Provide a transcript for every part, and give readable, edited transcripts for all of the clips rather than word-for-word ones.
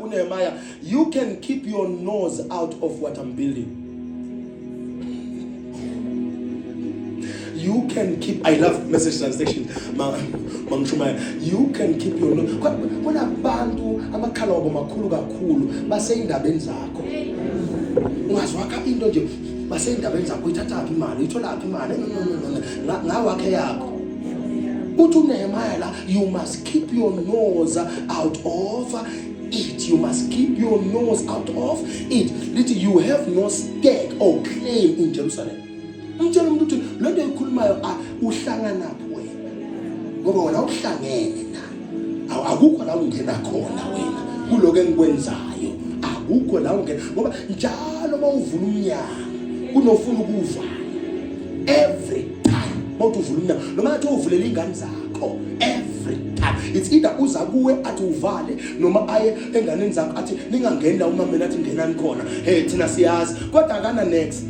Nehemiah, you can keep your nose out of what I'm building. You can keep, I love message translation. You can keep your nose. When abantu amakhala wabo makhulu kakhulu baseyindabeni zakho. Ungazwaka into nje baseyindabeni zakho ithathaphi imali, itholaphi imali. Ngawakhe yakho. Uthi uNehemiah la, you must keep your nose out of it. You must keep your nose out of it. You have no stake or claim in Jerusalem. Umtshela umuntu ukuthi lento ekhulumayo uhlangana wena. Ngoba wena uhlangene na. Akukho la ungena khona wena. Kuloko engikwenzayo. Akukho la ungena. Ngoba njalo mawuvula umnyango kunofuna ukuvala. Every time mawuvula umnyango noma athi uvulela ingane zakho. Every time. It's either uza kuwe athi uvale noma aye enganeni zakho athi ningangeni la umama nathi ngenani khona. Hey thina siyazi. Kodwa akana next.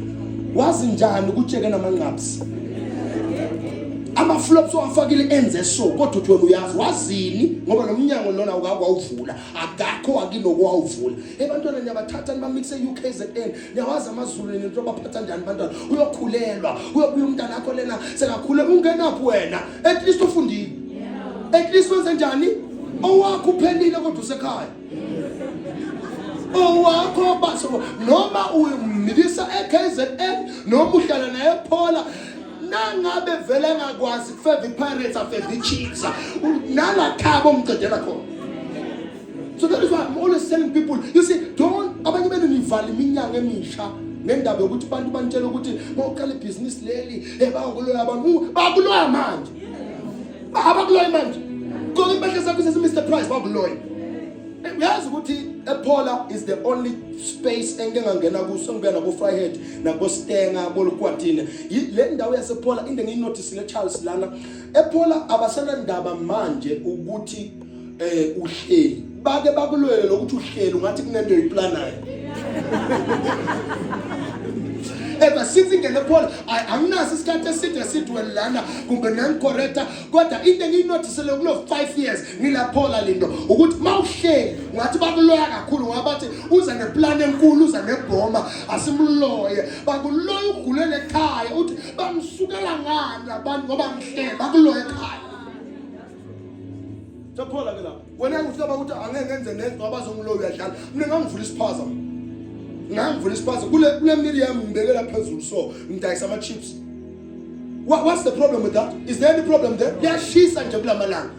Wazi njani ukutsheke namanqapsi ama-flops owafakile enze so kodwa uthi wena uyazi wazini ngoba nomnyango lona awukawuvula akakho akinokuwavula ebantwana niyabathatha nibamixe UKZN niyawazi amaZulu nento baphatha njani bantwana uyokhulelwa uyobuya umntana akho lena sekakhule ungenaphi wena at least ufundile at least wenze njani owakho uphelile kodwa usekhaya owakho baso noma umilisa eKZN noma uhlala naye ePhola nangabe vele ngakwazi kufeva iPirates afeva iChiefs nala khabo umcedela khona. So that is why I'm always telling people, you see, don't abanye benu nivala iminyango emisha ngendaba yokuthi abantu bantshela ukuthi mawuqala ibhizinisi leli bakuloya abantu bakuloya manje abakuloya manje konke impahla zakho sesi Mr Price bakuloya. Uyazi ukuthi ePhola is the only space engengangena kuso ngena ku Fryhead nako Stenga bolukwatini le ndawo yasePhola into enginotice Charles lana ePhola abasenandaba manje ukuthi uhleli bake bakulwele lokuthi uhleli ungathi kunento eyiplanayo eba sithi ngene Paul anginaso isikhathi eside sidwe lana kumbe nangicorrecta kodwa into enginotisele kulo 5 years ngilaphola lindo ukuthi mawuhleli ngathi bakuloya kakhulu ngoba bathi uza neplan enkulu uza nebhoma asimloye bakuloya ugulele ekhaya uthi bamsukela ngani abantu ngoba ngihleli bakuloya ekhaya Taphola ke lapho wena ngifika ukuthi angeke ngenze nento abazongloya uyadlala mina ngangivula isiphaza ngangivula isiphaza kule Miriam ngibekela phezulu so ngidayisa ama chips. What's the problem with that? Is there any problem there? Liyashisa nje kulamalanga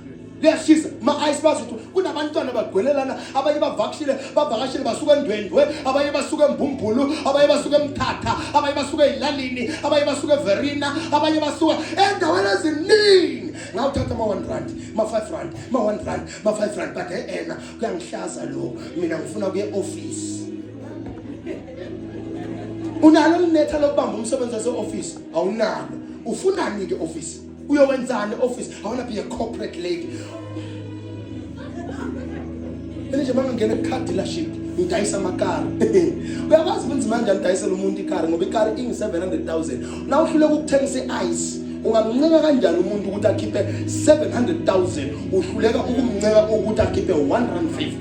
liyashisa ma ice bazo kunabantwana bagwelelana abanye bavakashile basuka eNdwendwe abanye basuka eMbhumbulu abanye basuka eMthatha abanye basuka eLalini abanye basuka eVerina abanye basuka endaweni eziningi ngawuthatha ma 1 rand ma 5 rand ma 1 rand ma 5 rand but ena kuyangihlaza lo mina ngifuna kuye office unalo netha lokubamba umsebenzi wase office awunalo ufunani ke office uyowenzani office I want to be a corporate lady nje mangangena car dealership ngidayisa amakari uyakwazi ukuthi manje ngidayisela umuntu ikari ngoba ikari ingi 700,000 na uhluleka ukuthengisa ice ungamnceka kanjani umuntu ukuthi akhiphe 700,000 uhluleka ukumnceka ukuthi akhiphe 150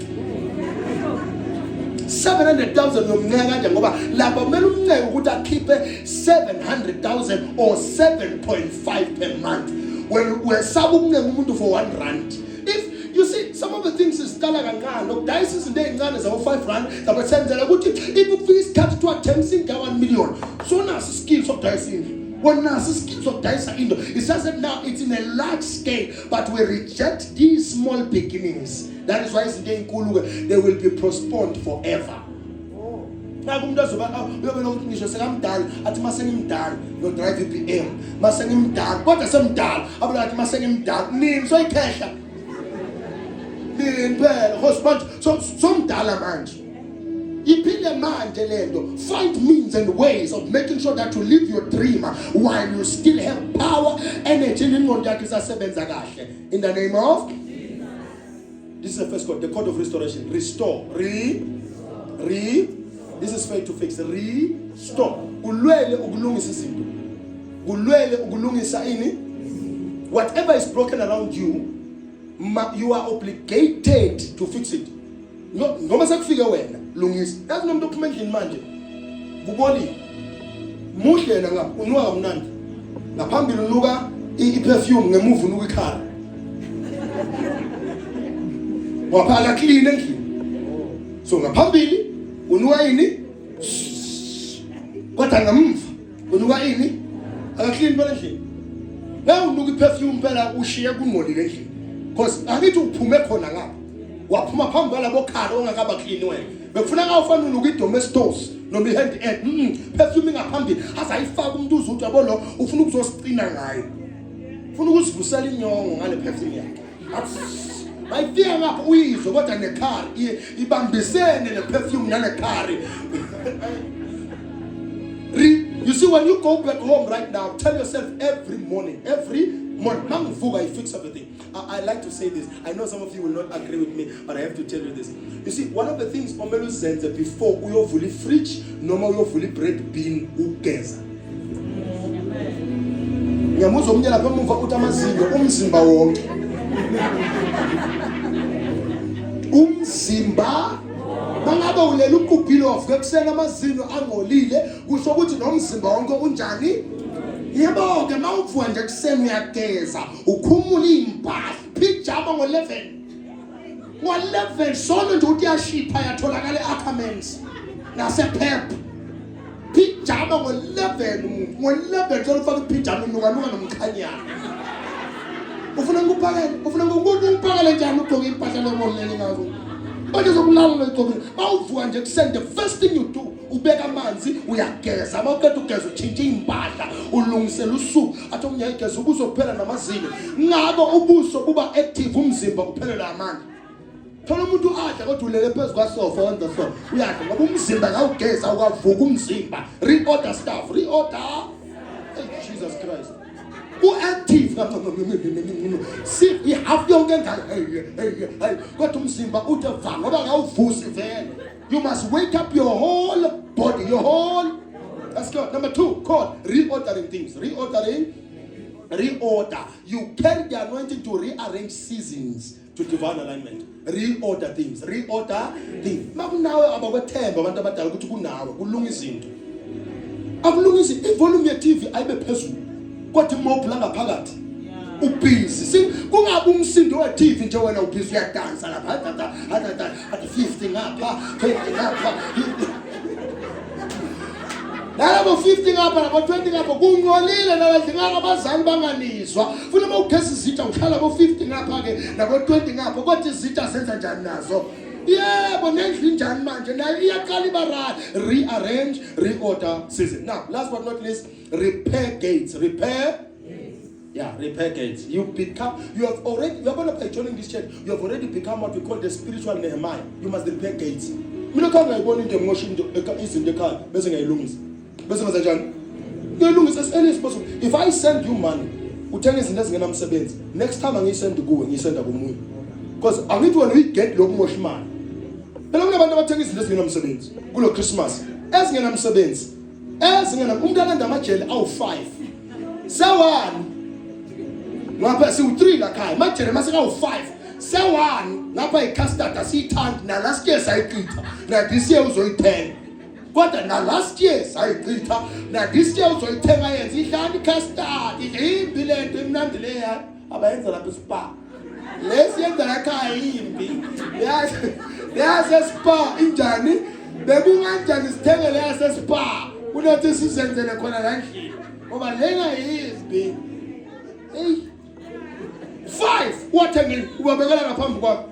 700,000 nomnceka kanje ngoba lapha kumele umnceke ukuthi akhiphe 700,000 or 7.5 per month when wesaba ukunceka umuntu for 1 rand. If you see some of the things is qala kancane ukudayisa izinto ezincane za 5 rand zabasenzela ukuthi ikufika isikhathi to attempt inga 1 million so naso skills of dicing when naso skills of dicing into it says that now it's in a large scale but we reject these small beginnings. That is why izinto ezinkulu they will be postponed forever. Umuntu azoba uyobona ukuthi ngisho sekamdala athi masengimdala no drive iBM masengimdala kodwa semdala abula athi masengimdala nini soyikhehla nini phela hosband so mdala manje iphile manje lento find means and ways of making sure that you live your dream while you still have power energy ingqondo yakho isasebenza kahle in the name of this is the first code, the code of restoration. Restore. This is faith to fix. Restore. Ulwele ukulungisa izinto. Ulwele ukulungisa ini. Whatever is broken around you, you are obligated to fix it. Noma sekufike wena lungisa yazi nomuntu ophuma endlini manje kuboli muhle yena ngapha unuka kamnandi ngaphambili unuka iperfume ngemuva unuka ikhara waphala clean endlini so ngaphambili unuka yini kodwa ngemuva unuka yini akaclean phela endlini la unuka iperfume phela ushiye kungcolile endlini because angithi uphume khona ngapha waphuma phambi kwalabo khara ongakaba clean wena bekufuna ngawufana unuka idomestos noma ihand perfume ngaphambili azayifaka umuntu uzuthi yabo lo ufuna ukuzosicina ngayo ufuna ukuzivusela inyongo ngale perfume yakhe ayifika ngapha uyizwe kodwa nekhari ibambisene neperfume nekhari. You see, when you go back home right now, tell yourself every morning, mangivuka, I fix everything. I like to say this. I know some of you will not agree with me, but I have to tell you this. You see, one of the things omelu zenze before uyovula fridge noma uyovula bread bin ugeza. Ngiyamuzwa umnyala lapha emuva uthi amazinyo umzimba wonke. Umzimba mangabe ulela ukubhilo of ekusena amazinyo angolile kusho ukuthi nomzimba wonke unjani. Yebo ke mawuvuka nje kuseni uyageza ukhumula impahla pijama ngo11 solo nje uthi yashipha yatholakala eAckermans nasePep pijama ngo11 solo ufaka pijama inuka nomkhanyana ufuna ngikuphakele njani ugqoke impahla lebolele ngazo manje zokulala legqoke mawuvuka nje kuseni the first thing you do ubeka amanzi uyageza mawuqeda ugeza utshintshe impahla ulungisela usuku athi umnyayigeza ubuso kuphela namazinyo ngabo ubuso kuba active umzimba kuphelela amandla thola umuntu adla kodwa ulele phezu kwasofa on the floor uyadla ngoba umzimba ngawugeza ukavuka umzimba reorder stuff Jesus Christ active see ihaf yonke ngayo kodwa umzimba uthe ngoba ngawuvusi vele. You must wake up your whole body, Let's go. Number 2, called reordering things. Reorder. You carry the anointing to rearrange seasons to divine alignment. Reorder things. Makunawe abakwethemba abantu abadala ukuthi kunawe kulunga izinto. Akulunga izinto. Ivolume ye-TV ayibe phezulu. Kodwa imob la ngaphakathi. Ubhizi si kungabe umsindo we-TV nje wena ubhizi uyadansa lapha athi 50 ngapha 20 ngapha nalabo 50 ngapha nabo 20 ngapha kungcolile nabadlingaka abazali banganizwa funa mawugeza izitha uhlala bo 50 ngapha ke nabo 20 ngapha kodwa izitha senza njani nazo yebo nendlu njani manje nayo iyaqala ibarala rearrange reorder season. Now last but not least, repair gates. Repair gates. You are going to joining this church. You have already become what we call the spiritual Nehemiah. You must repair gates. Mina kanga ngibona into emotion izinto ekhaya bese ngiyilungisa. Bese ngaza njani? Ngiyilungisa as early as possible. If I send you money, uthenga izinto ezingenamsebenzi. Next time ngiyisenda kuwe, ngiyisenda komunye. Because angithi wena uyiget lokumosha imali. Phela kunabantu abathenga izinto ezingenamsebenzi kulo Christmas. Ezingenamsebenzi. Umuntu alanda amajele awu5. Sawani ngapha siwu3 la khaya majele masekawu5 se1 ngapha icustard asiyithandi na last year sayiqitha na this year uzoyithenga kodwa na last year sayiqitha na this year uzoyithenga yenza ihlala icustard imbi lento imnandi leya abayenza lapha eSpa lesi yenza la khaya imbi yazi eSpa injani bekunganjani sithengele yaseSpa unothi sizenzele khona la endlini ngoba lena yizbi 5 wathengile ubabekela ngaphambi kwakho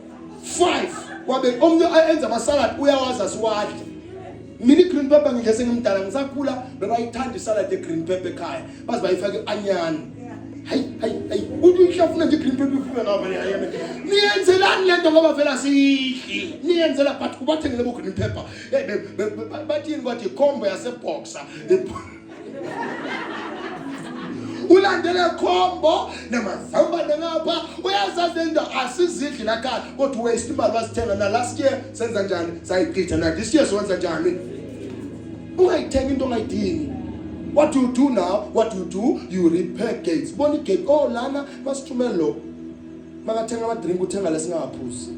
5 wabe omnye ayenza amasalad uyawazi asiwadle mina green pepper ngingese ngimdala ngisakhula bebayithanda isalad green pepper ekhaya bazi bayifake anyani hayi uthi uhlafuna nje green pepper ifuna ngaba yayena niyenzelani lento ngoba vela sidli niyenzela but kubathengele bo green pepper bathini bathi combo yaseboxer ulandele combo namazamba ngapha uyazazi into asizidli la khaya kodwa waste imali wasithenga na last year senza njani sayiqitha na this year siwenza njani ungayithenga into ongayidingi. What do you do now? You repair gates. Boni gate lana masithumela lo makathenga ama drink uthenga lesingaphuzi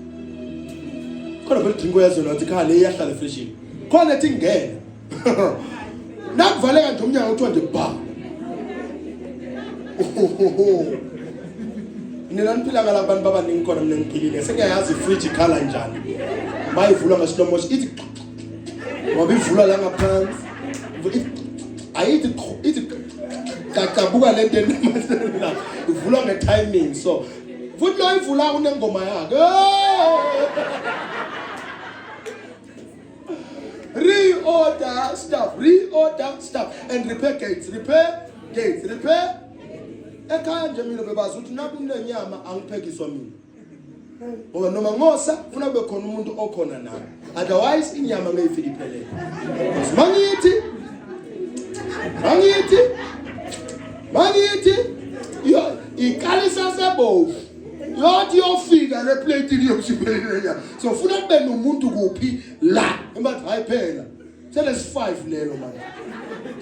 khona vele drink uyazona ukuthi khale iyahlala freshini khona ethi ngene nakuvaleka nje umnyango uthiwa nje ba nina niphila ngala abantu babaningi khona mina ngiphilile sengiyayazi ifridge ikhala njani mayivulwa ngeslow motion ithi ngoba ivulwa la ngaphansi ayithi kacabuka lento la ivulwa ngetiming so futhi lo ivula unengoma yakhe reorder stuff and repair gates ekhaya nje mina bebazi ukuthi nabi nenyama angiphekiswa mina ngoba noma ngosa ufuna kube khona umuntu okhona nawe otherwise inyama mayifika iphelele mangithi yo ikalisa sebovu yothi yofika le plate iyosiphelele nyama so ufuna kube nomuntu kuphi la embathi hayi phela sele 5 lelo manje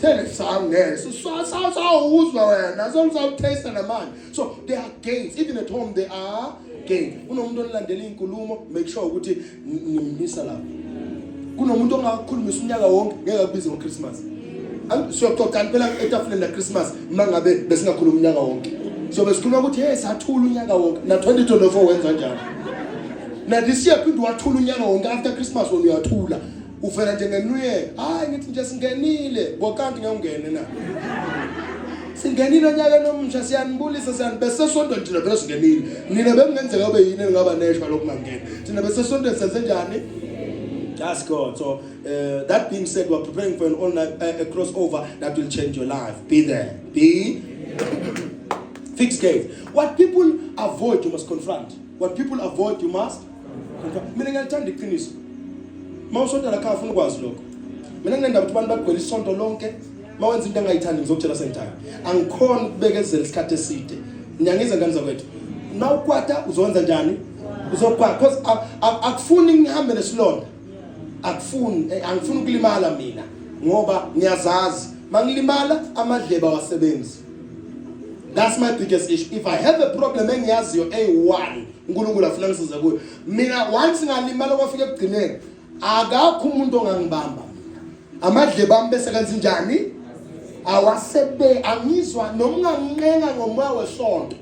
sele sangeke so uzwa wena so taste namanje so they are gains even at home they are gains unomuntu olandela inkulumo make sure ukuthi ngimisa lapho kunomuntu ongakhulumisa unyaka wonke ngeke kubize ngoChristmas siyoxoxa phela etafuleni la Christmas mangabe besingakhuluma unyaka wonke so besikhuluma ukuthi hey sathula unyaka wonke na 2024 wenza njani na this year phinda wathula unyaka wonke after Christmas wona uyathula ufela nje ngeNew Year hayi ngithi nje singenile bokanti ngiyongene na singenile unyaka nomsha siyanibulisa siyanibese sonto nje phela singenile nina bengenzeka kube yini ngaba neshwa lokungangena thina bese sonto senze njani. That's God. So that being said, we're preparing for an online a crossover that will change your life. Be there. Be fixed gate. What people avoid, you must confront. What people avoid, you must confront. Mina ngiyalithanda iqiniso. Mawusonto la khaya ufuna ukwazi lokho. Mina nginenda ukuthi abantu bagcwele isonto lonke. Mawenza into engayithandi ngizokutshela sentime. Angikhona ukubekezela isikhathi eside. Ngiyangiza ngani zakwethu. Nawukwata uzonza njani? Uzokwata because akufuni ngihambe nesilonda. Angifuni ukulimala mina ngoba ngiyazazi mangilimala amadleba wasebenzi. That's my biggest issue. If I have a problem engiyaziyo A1 uNkulunkulu afuna ngisize kuyo mina once ngalimala kwafika ekugcineni akakho umuntu ongangibamba amadleba ami bese kanzi njani awasebe angizwa noma ngangincenga ngomoya wesonto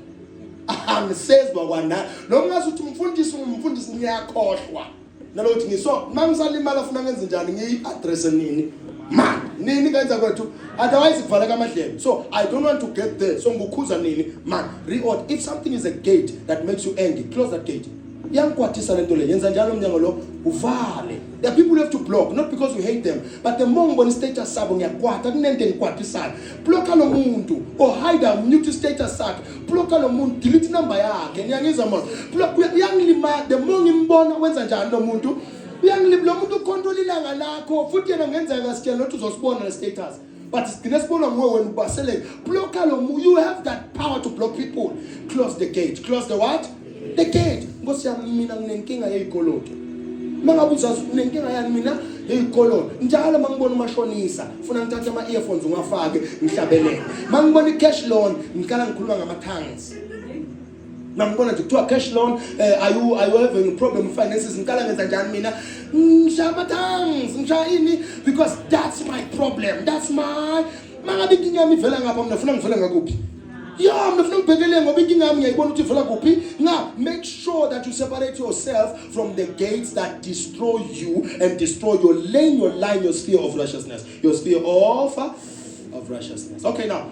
angisezwa kwana noma ngathi uthi umfundisi ngiyakhohlwa nalokuthi ngiso mangisalimala ufuna ngenze njani ngiyi-address nini man nini kanza kwethu otherwise kuvaleka amadlelo so I don't want to get there so ngukhuza nini man reorder if something is a gate that makes you angry close that gate yangikwatisa lento le yenza njalo umnyango lo uvale. There are people you have to block not because you hate them but the more ngibona status sabo ngiyakwata kunento engikwatisana blocka lo muntu or hide mute status sakhe blocka lo muntu delete number yakhe ngiyangiza manje block uyangilima the more ngimbona wenza njani lo muntu uyangilima lo muntu ucontrol ilanga lakho futhi yena ngenzeka sitshela ukuthi uzosibona le status but sigcine sibona nguwe wena ubaseleke blocka lo muntu you have that power to block people. Close the gate. Close the what? The gate. Ngosi yami mina nginenkinga yezikoloti mangabuza unenkinga yani mina eyikolo njalo mangibona umashonisa ufuna ngithathe ama earphones ungafake ngihlabelele mangibona icash loan ngikala ngikhuluma ngama tongues mangibona nje kuthiwa cash loan are you having a problem with finances ngikala ngenza njani mina ngishama tongues ngishayini because that's my problem that's my mangabe inkinga yami ivela ngapha mina ufuna ngivele ngakuphi yeah, I'm not begging ngoba inkinga yami ngiyibona ukuthi ivela kuphi. Now, make sure that you separate yourself from the gates that destroy you and destroy your lane, your line, your sphere of righteousness. Your sphere of righteousness. Okay, now,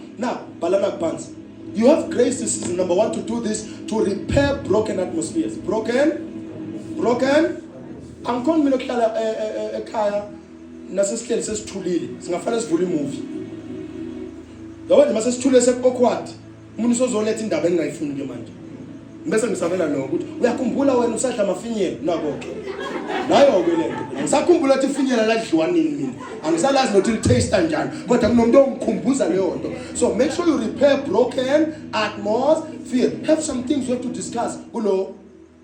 balana pants. You have grace this season, number one, to do this, to repair broken atmospheres. Broken. I'm calling me lokhala ekhaya nasesihleli sesithulile. Singafana sivule movie. Yabona mase sithule awkward. Umuntu sozoletha indaba engingayifuni ke manje. Bese ngisabela lo ukuthi uyakhumbula wena usadla amafinyela nako ke. Nayo ke lento. Ngisakhumbula ukuthi ifinyela ladliwa nini mina. Angisalazi nokuthi taste kanjani. Kodwa kunomuntu ongikhumbuza leyo nto. So make sure you repair broken atmosphere. Have some things you have to discuss kulo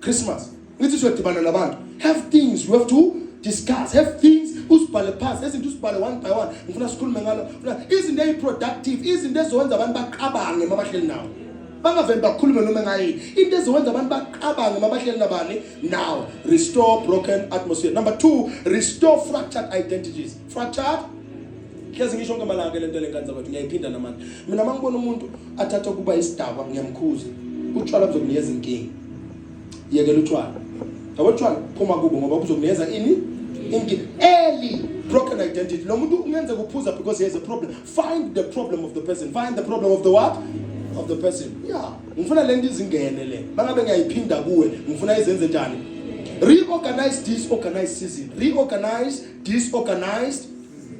Christmas. Ngithi siyodibana nabantu. Have things you have to discuss. Have things usibhale phansi ezinto usibhale one by one ngifuna sikhulume ngalo izinto eziproductive izinto ezowenza abantu baqabange mabahleli nawo bangaveni bakhulume noma ngayini into ezowenza abantu baqabange mabahleli nabani. Now restore broken atmosphere. Number 2, restore fractured identities. Fractured, hlezi ngisho ngamalanga lento lenkanza kwethu ngiyayiphinda namanje. Mina mangibona umuntu athatha kuba isidaba ngiyamkhuza utshwala buzokunikeza inkingi, yekela utshwala. Yabo utshwala phuma kubo ngoba buzokunikeza ini inkingi. Early broken identity. Lo muntu ungenze kuphuza because he has a problem. Find the problem of the person. Find the problem of the what? Of the person. Yeah. Ngifuna lento izingene le. Bangabe ngiyayiphinda kuwe, ngifuna izenze njani? Reorganize disorganized season. Reorganize disorganized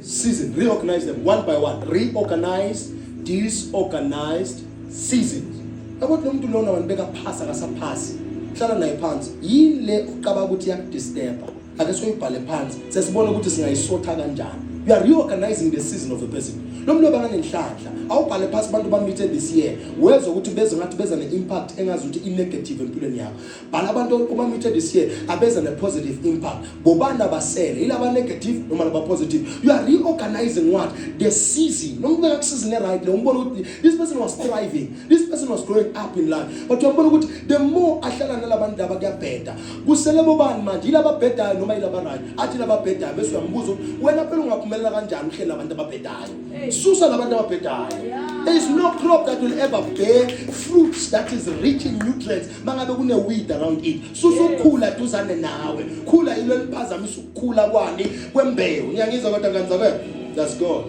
season. Reorganize them one by one. Reorganize disorganized seasons. About lo muntu lona wanibeka phasa akasaphasi. Hlala naye phansi. Yini le uqaba ukuthi yakudisturb? Ake soyibhale phansi. Sesibona ukuthi singayisotha kanjani. You are reorganizing the season of the person. Lo muntu obanganenhlanhla awubhale phansi abantu bamithe this year wezwe ukuthi beze ngathi beza ne-impact engazi ukuthi i-negative empilweni yakho. Bhala abantu obamithe this year abeza ne-positive impact. Bobani abasele ilaba negative noma laba positive. You are reorganizing what? The season. Noma kubeka ku-season e-right le umbona ukuthi this person was thriving, this person was growing up in life, but uyabona ukuthi the more ahlala nalabantu laba kuyabheda. Kusele bobani manje ilaba bhedayo noma ilaba right? Athi laba bhedayo bese uyambuza wena phela ungaphumelela kanjani uhleli nabantu ababhedayo? Susa labantu ababhedayo. There is no crop that will ever bear fruits that is rich in nutrients mangabe kune weed around it. Susa ukukhula duzane nawe. Khula yilo liphazamisa ukukhula kwani kwembewu. Ngiyangizwa kodwa kanza ke. Let's go.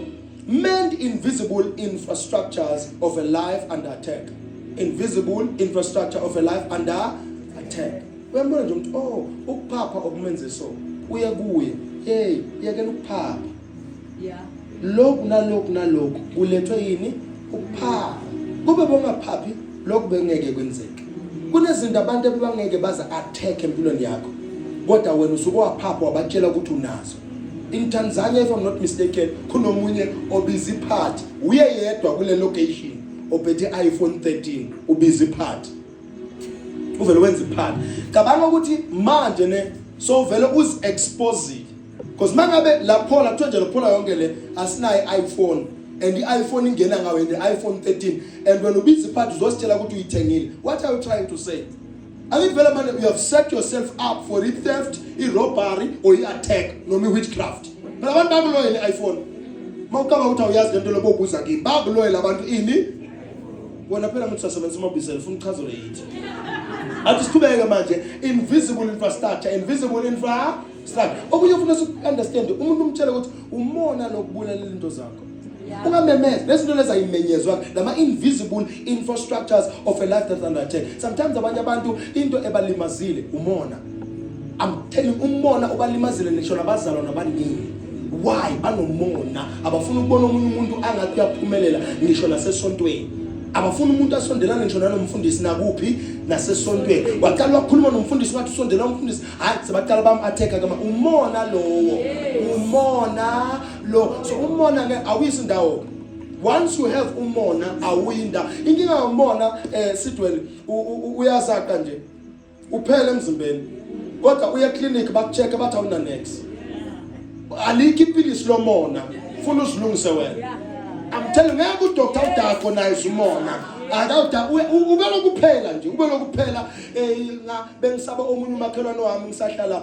Mend invisible infrastructures of a life under attack. Invisible infrastructure of a life under attack. Uyambona nje umuntu ukuphapha okumenze so. Uye kuye. Hey, yekela ukuphapha. Yeah. Lokhu nalokhu kulethwe yini? Ukuphapha. Kube bongaphaphi lokhu bengeke kwenzeke. Kunezinto abantu ebangeke baza attack empilweni yakho. Kodwa wena usuke waphapha wabatshela ukuthi unazo. In Tanzania, if I'm not mistaken, kunomunye obizi party. Uye yedwa kule location ophethe iPhone 13 ubizi party. Uvele wenza party. Cabanga ukuthi manje ne so vele uzi expose it. Because mangabe laphola kuthiwa laphola yonke le asinayo iPhone and iPhone ingena ngawe the iPhone 13 and when ubizi party uzositshela ukuthi uyithengile. What are you trying to say? I think vele manje you have set yourself up for theft, robbery or attack noma witchcraft. Phela abantu bakuloyela iPhone. Mawukaba ukuthi awuyazi lento lobobuza kimi. Bakuloyela abantu ini? Wena phela manje usasebenzisa amabhizel ufuna uchazole yithi. Athi siqhubeke manje invisible infrastructure. Okunye ufuna ukunderstand umuntu umtshela ukuthi umona lokubulalela into zakho. Ungamemeza lezinto lezayimenyezwa lama invisible infrastructures of a life that's under attack. Sometimes abanye abantu into ebalimazile umona. I'm telling umona obalimazile ngisho nabazalwa nabanini. Why banomona? Abafuna ukubona umuntu angathi uyaphumelela ngisho nasesontweni. Abafuna umuntu asondelane ngisho nanomfundisi nakuphi nasesontweni. Waqala wakhuluma nomfundisi ngathi usondela umfundisi. Hayi sebaqala bam-attack kama umona lowo. Umona lo. So umona ke awuyisi ndawo. Once you have umona awuyinda. Inkinga yomona sidwele uyazaqa nje. Uphele emzimbeni. Kodwa uya clinic bakucheck bathi awuna next. Aliki iphilisi lomona. Ufuna uzilungise wena. I'm telling you, ngeke udoctor udakho naye umona. Akawuda ube lokuphela nje, ube lokuphela bengisaba omunye umakhelwane wami ngisahlala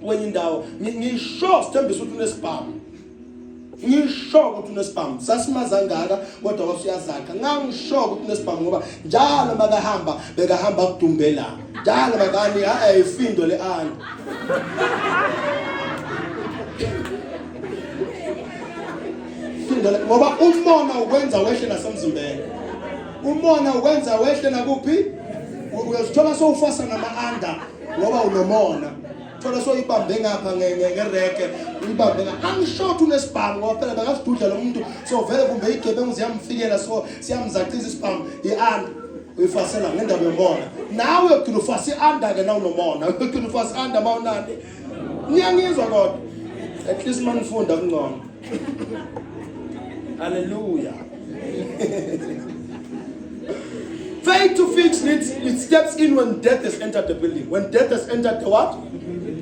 kwenye indawo. Ngisho sithembisa ukuthi unesibhamu. Ngisho ukuthi unesibhamu. Sasimaza ngaka kodwa wasiyazakha. Ngangisho ukuthi unesibhamu ngoba njalo bekahamba kudumbela. Njalo makani ifindo le ani. Ngoba umona ukwenza wehle nasemzimbeni. Umona ukwenza wehle nakuphi? Uyazithola sowufasa nama-under ngoba unomona. Thola soyibambe ngapha ngereke uyibambe ngapha. Angishothi unesibhamu ngoba phela bekasidudla lo muntu so vele kumbe igebengu ziyamfikela so siyamzacisa isibhamu i-under uyifasela ngendaba yomona. Nawe uyokuthi ufasa i-under ke nawu nomona. Uyokuthi ufasa i-under mawunani. Ngiyangizwa kodwa. At least manifunda kungcono. Hallelujah. Faith to fix it steps in when death has entered the building. When death has entered the what?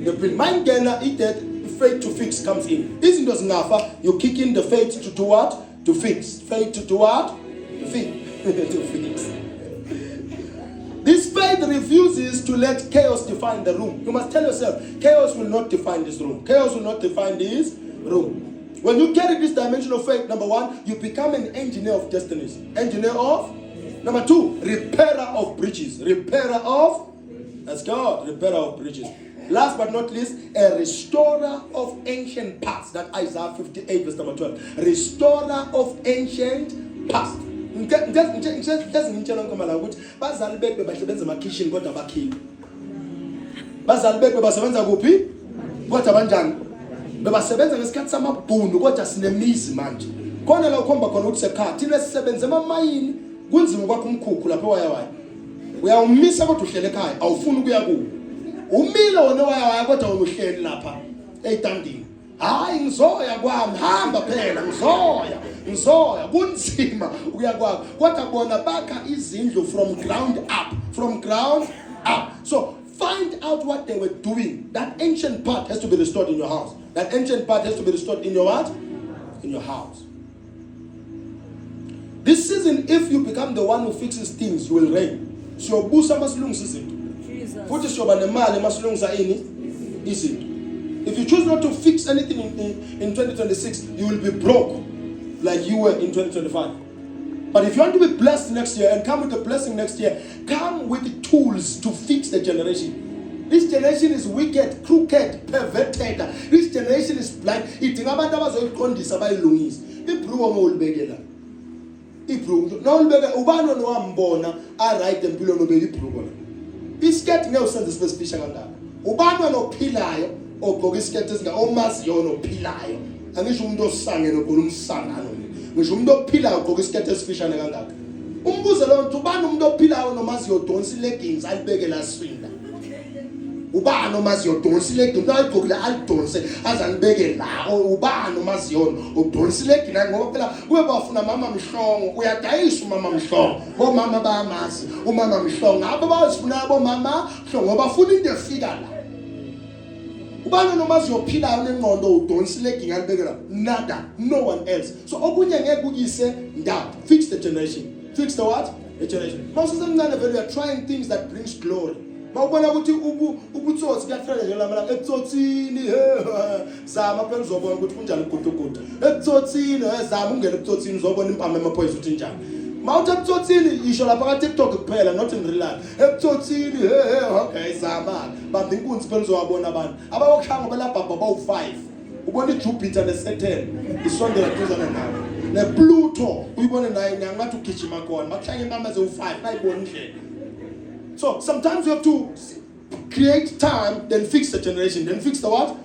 The building. Mind gena, death, faith to fix comes in. Izinto zingafa, you kick in the faith to do what? To fix. Faith to do what? To fix. To fix. faith refuses to let chaos define the room. You must tell yourself, chaos will not define this room. Chaos will not define this room. When you carry this dimension of faith, number one, you become an engineer of destinies. Engineer of? Number two, repairer of bridges. Repairer of? That's God. Repairer of bridges. Last but not least, a restorer of ancient past. That Isaiah 58 verse number 12. Restorer of ancient past. Bazali bethu basebenza emakhishini kodwa bakhiphi. Bazali bethu basebenza kuphi? Kodwa banjani? Bebasebenza ngesikhathi samabhunu kodwa sinemizi manje. Khona la ukhomba khona ukuthi sekhaya thina sisebenza emamayini kunzima kwakho umkhukhu lapho waya. Uyawumisa kodwa uhlele ekhaya, awufuni ukuya kuwo. Umile wona waya kodwa uhleli lapha eyitandini. Hayi ngizoya kwami, hamba phela ngizoya kunzima ukuya kwakho. Kodwa bona bakha izindlu from ground up. So find out what they were doing. That ancient part has to be restored in your house. That ancient part has to be restored in your what? In your house. This season, if you become the one who fixes things, you will reign. Siyobusa masilungisa izinto. Futhi siyoba nemali masilungisa izinto. If you choose not to fix anything in 2026, you will be broke like you were in 2025. But if you want to be blessed next year and come with a blessing next year, come with the tools to fix the generation. This generation is wicked, crooked, perverted. This generation is blind. Idinga abantu abazoyiqondisa bayilungise. Ibhruko ngolibekela. Ibhruko. Nolibeka ubani owambona right empilweni obeka ibhruko la. Isiketi ngeke usenze special kangaka. Ubani onophilayo ogqoka isiketi esinga omaziyo onophilayo. Angisho umuntu osangene ogqoka umsangano. Ngisho umuntu ophilayo ogqoka isiketi esifishane kangaka. Umbuzo lo muntu ubani umuntu ophilayo nomaziyo odonsa leggings alibeke la swinda. Ubani omaziyo odonsa leggings ayigqokile alidonse azalibeke la. Ubani omaziyo odonsa leggings ngoba phela kube bafuna mama mhlongo uyadayisa umama mhlongo. Bomama bayamazi umama mhlongo. Abo bazifuna bomama mhlongo ngoba bafuna into efika la. Ubani nomaziyo ophilayo nengqondo udonsa leggings alibeke la. Nada, no one else. So okunye ngeke kuyise ndawo. Fix the generation. Fix the what? The generation. Most of them we are trying things that brings glory. Mawubona ukuthi ubutsotsi kuyathanda nje lamala ebutsotsini zama phela uzobona ukuthi kunjani ugudugudu. Ebutsotsini zama ungena ebutsotsini uzobona impama emaphoyisa ukuthi njani. Mawuthi ebutsotsini isho lapha ka TikTok kuphela not in real life. Ebutsotsini okay zama bamba inkunzi phela uzowabona abantu. Abawokhanga belabhabha bawu5. Ubona iJupiter neSaturn isondela duzana nawe. NePluto uyibone naye ngathi ugijima khona. Bakuhlanye impama ze5 bayibona indlela. So sometimes you have to create time, then fix the generation, then fix the what?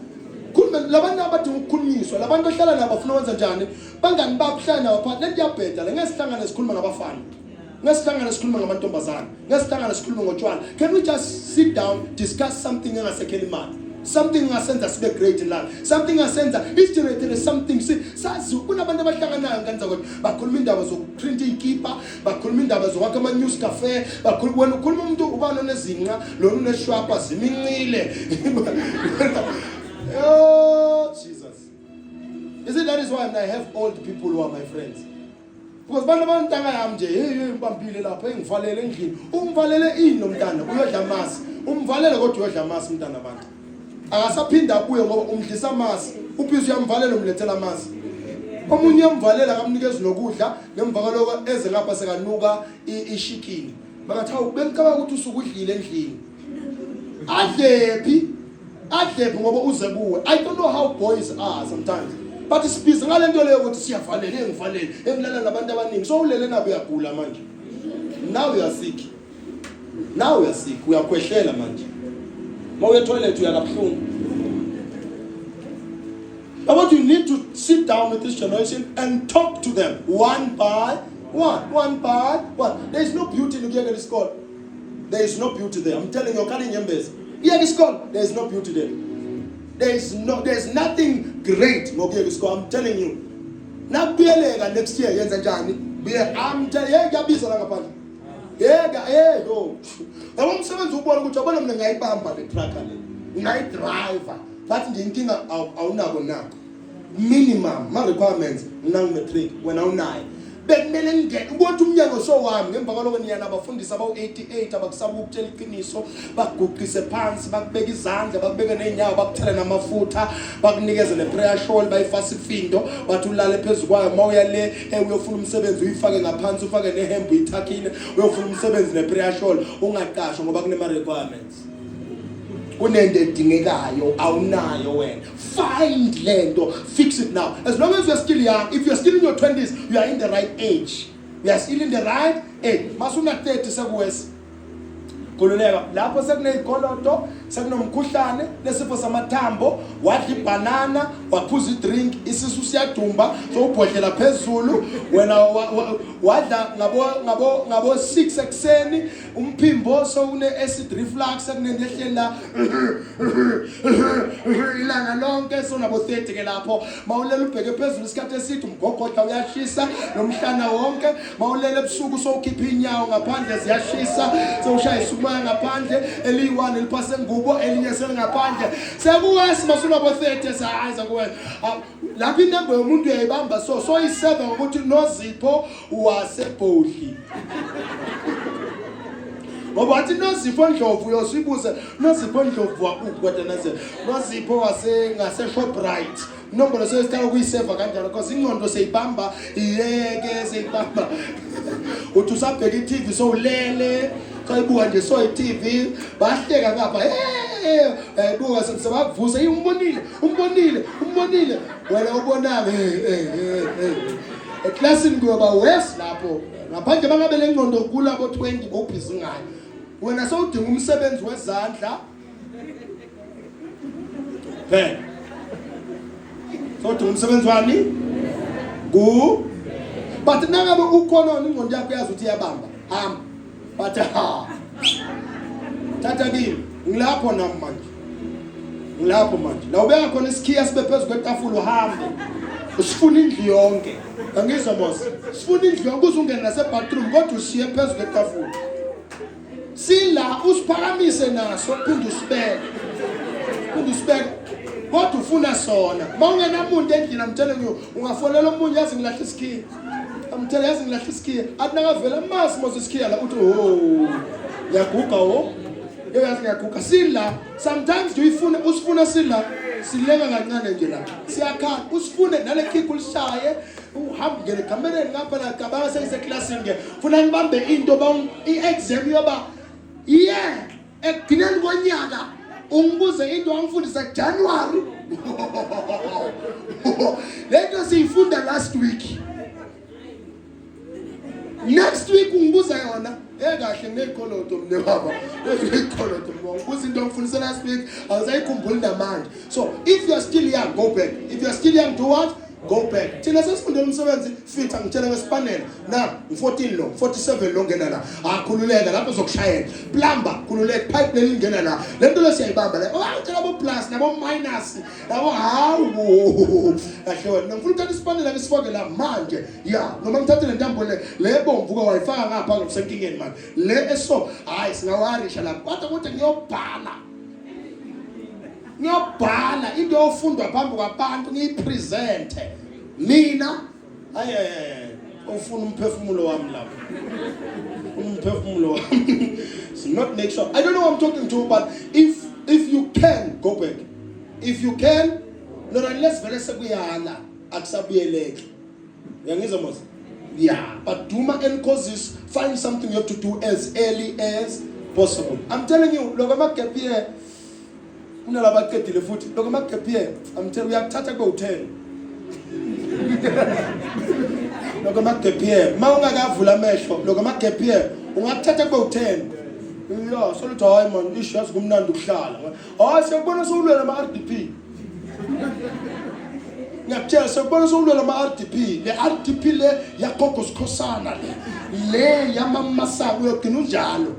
Labantu abadinga ukukhulunyiswa, labantu ahlala nabo bafuna ukwenza njani? Bangani bakuhlala nabo phakathi lentiyabheda, ngesihlangano sikhuluma ngabafana. Ngesihlangano sikhuluma ngamantombazana. Ngesihlangano sikhuluma ngotshwala. Can we just sit down, discuss something engasekhela imali? Something ngasenza sibe great in life. Something ngasenza is generated something. Sazi kunabantu abahlanganayo ngenza ukuthi bakhuluma indaba zokuprint ikipa, bakhuluma indaba zokwakha ama news cafe, bakhuluma umuntu ubani onezinqa, lona uneshwapa zimincile. Oh Jesus. Is it that is why I have old people who are my friends? Because abantu yami nje impambile lapha engivalele endlini. Umvalele ini nomntana uyodla amasi. Umvalele kodwa uyodla amasi umntana abantu. Akasaphinda kuye ngoba umdlisa amasi uphisa uyamvalela umlethela amasi omunye uyamvalela akamnikeza nokudla ngemva kwaloko eze ngapha sekanuka ishikini bakathi hawu bengicabanga ukuthi usukudlile endlini adlephi ngoba uze kuwe. I don't know how boys are sometimes but isibiza ngalento leyo ukuthi siyavalele engivalele emlala nabantu abaningi so ulele nabo uyagula manje. Now you are sick uyakhwehlela manje. But what you need to sit down with this generation and talk to them one by one. There is no beauty in the school. There is no beauty there. I'm telling you, there is no beauty there. There is nothing great in the school. I'm telling you. Now, next year, I'm telling you, umsebenzi ubona ukuthi abona mina ngayibamba le truck le ngayidriver but nje inkinga awunako nako minimum ma requirements nang matric wena unayo bekumele ngene ubona umnyango so wami ngemva kwaloko niyana abafundisi abawu88 abakusaba ukutshela iqiniso baguqise phansi bakubeka izandla bakubeka nenyawo bakuthela namafutha bakunikeze neprayer shawl bayifasa ifindo bathi ulale phezulu kwayo mawuya le uyofuna umsebenzi uyifake ngaphansi ufake nehembe uyithakine uyofuna umsebenzi neprayer shawl ungaqashwa ngoba kunema requirements kunento edingekayo awunayo wena find lento fix it now as long as you are still young if you are still in your 20s you are in the right age you are still in the right age masuna 30 sekuwesi kululeka lapho sekunezikolodo sekunomkhuhlane nesifo samathambo wadla ibanana waphuza idrink isisu siyadumba so ubhodlela phezulu wena wadla ngabo 6 ekseni umphimbo so une acid reflux sekunendehlela ilanga lonke so nabo 30 ke lapho mawulela ubheke phezulu isikhathi esithi umgogodla uyashisa nomhlana wonke mawulela ebusuku so ukhipha inyawo ngaphandle ziyashisa so ushaya moya ngaphandle eli1 eliphase ngubo elinye selingaphandle sekuwesi masunabo 30 sayiza kuwena lapho inamba yomuntu uyayibamba so yi7 ukuthi noZipho wasebhodli ngoba athi noZipho Ndlovu uyosibuza noZipho Ndlovu wakukodwa naze noZipho ngase Shoprite nombolo sesitaka kuyiseva kanjalo because ingqondo seyibamba iyeke seyibamba uthi usabheka iTV so ulele kayibuka nje so iTV bahleka ngapha buka sebakuvusa umbonile wena ubonanga eclassini kuyoba west lapho ngaphandle bangabe lengqondo kulabo 20 bobhizi ngayo wena sowudinga umsebenzi wezandla sowudinga umsebenzi wani but nangabe ukhona ingqondo yakho yazi ukuthi iyabamba hamba but tata kimi ngilapho namanje la ubeka khona isikhiya sibe phezulu kwetafula uhambe usifuna indlu yonke angizwa boss sifuna indlu yonke uzungena nase bathroom kodwa ushiye phezulu kwetafula sila usiphakamise naso phinde usibeke kodwa ufuna sona mawungena umuntu endlini amtshela ngiyo ungafonela umuntu yazi ngilahla isikhiya amtshela yazi ngilahla isikhiya athi nakavela masi mose isikhiya la uthi yaguga yazi ngiyaguga sila sometimes usifuna sila sileka kancane nje la siyakhala usifune nale kick ulishaye uhambe ngene kamereni ngapha la cabanga seyiseclassini ke ufuna ngibambe into i-exam yoba ekugcineni konyaka ungibuze into angifundisa January lento siyifunda last week next week ungibuza yona kahle ngekholodo mne baba ngekholodo ngibuza into angifundisa last week awuzayikhumbula namanje so if you are still young go back if you are still young do what go back thina sesifundela umsebenzi fitha ngitshela ngespanela na 14 lo 47 lo ngena la akhululeka lapho zokushayela plumber khululeka pipe lelingena la lento lesiyayibamba la ngitshela abo plus nabo minus labo hawo kahle wena ngifuna ukuthatha ispanela ngisifake la manje noma ngithathe le ntambo le bomvu ka wayifaka ngapha ngokusenkingeni manje le eso hayi singawarisha la kodwa ngiyobhala into ofundwa phambi kwabantu ngiyipresente mina ufuna umphefumulo wami lapho so not make sure I don't know who I'm talking to but if you can go back if you can not unless vele sekuyala akusabuyeleki uyangizwa mos but duma and causes find something you have to do as early as possible I'm telling you lokho magapie unalabaqedile futhi lokho magapie I'm telling you uyakuthatha ko10 lokho magapie mawungakavula amehlo lokho magapie ungakuthatha ko10 soluthi hayi man isho yazi kumnandi ukuhlala siyakubona sowulwela ama-RDP ngiyakutshela siyakubona sowulwela ama-RDP le RDP le yagogo sikhosana le yamamasango uyogcina unjalo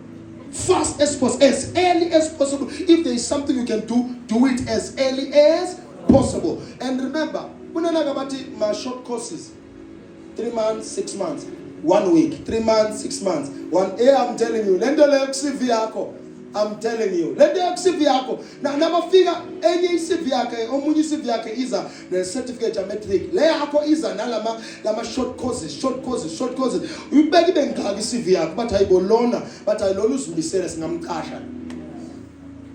fast as possible, as early as possible. If there is something you can do it as early as possible. And remember, my short courses, 3 months, 6 months, 1 week, 3 months, 6 months, 1 year. I'm telling you, I'm telling you. Let the CV yako. Na mafika any CV yake, omunye CV yake iza na certificate ya matric. Le yako iza na lama short courses. Ubeki bengaka CV yako, but ayibolona, but ayilolu uzibisela singamqasha.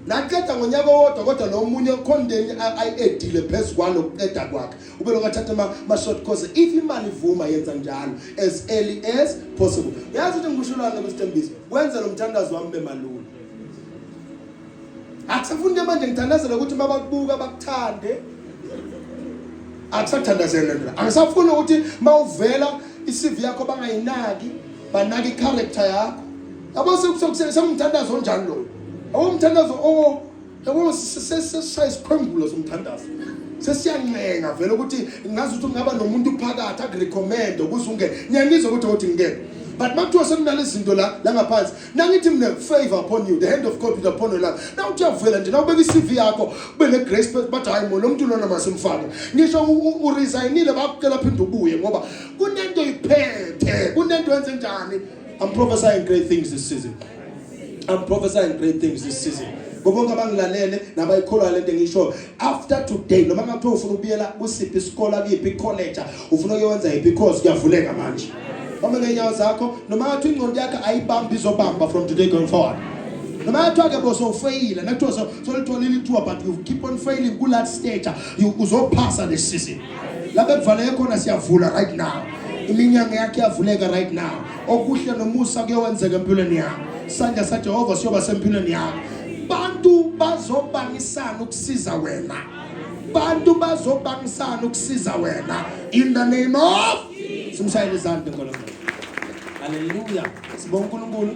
Nakhetha ngonyaka wodwa kodwa lo munye condeni ayedile phezulu ukuqeda kwakhe ube lokathatha ma short course if imali ivuma yenza njalo as early as possible. Yazi ukuthi ngikusholana besithembisi kwenza lo mthandazo wami bemalula. Akusafuni manje ngithandazela ukuthi mabakubuka bakuthande. Akusathandazela ndlela. Angisafuni ukuthi mawuvela iCV yakho bangayinaki banaki character yakho. Yabo sengimthandazo onjani lo? Awumthandazo yabo sesishaya isikhwembulo somthandazo. Sesiyancenga vele ukuthi ngazi ukuthi ngaba nomuntu phakathi akurecommend ukuze ungene. Ngiyangizwa ukuthi ngeke. But makuthiwa sekunalezi zinto la ngaphansi. Nangithi mina favor upon you, the hand of God is upon your life. Now uyavela nje nawubeka iCV yakho ube ne grace but hayi lo muntu lona masimfaka. Ngisho uresignile bakucela phinde ubuye ngoba kunento iphethe, kunento yenze njani. I'm prophesying great things this season. Bonke abangilalele nabayikholwa lento ngisho after today noma ngabe ufuna ukubuyela kusiphi isikole akuphi college ufuna ukwenza yiphi course kuyavuleka manje. Noma ngenyawo zakho noma ngathi ingqondo yakhe ayibambi izobamba from today going forward. Noma ngathi ake boso fail nakuthiwa so litholile ithuba but you keep on failing ku that stage you uzophasa this season. Lapha kuvaleke khona siyavula right now. Iminyanga yakhe yavuleka right now. Okuhle nomusa kuyenzeka empilweni yakho. Sandla saJehova siyoba sempilweni yakho. Bantu bazobangisana ukusiza wena. In the name of simshayile izandla nkulunkulu. Hallelujah. Sibonga uNkulunkulu.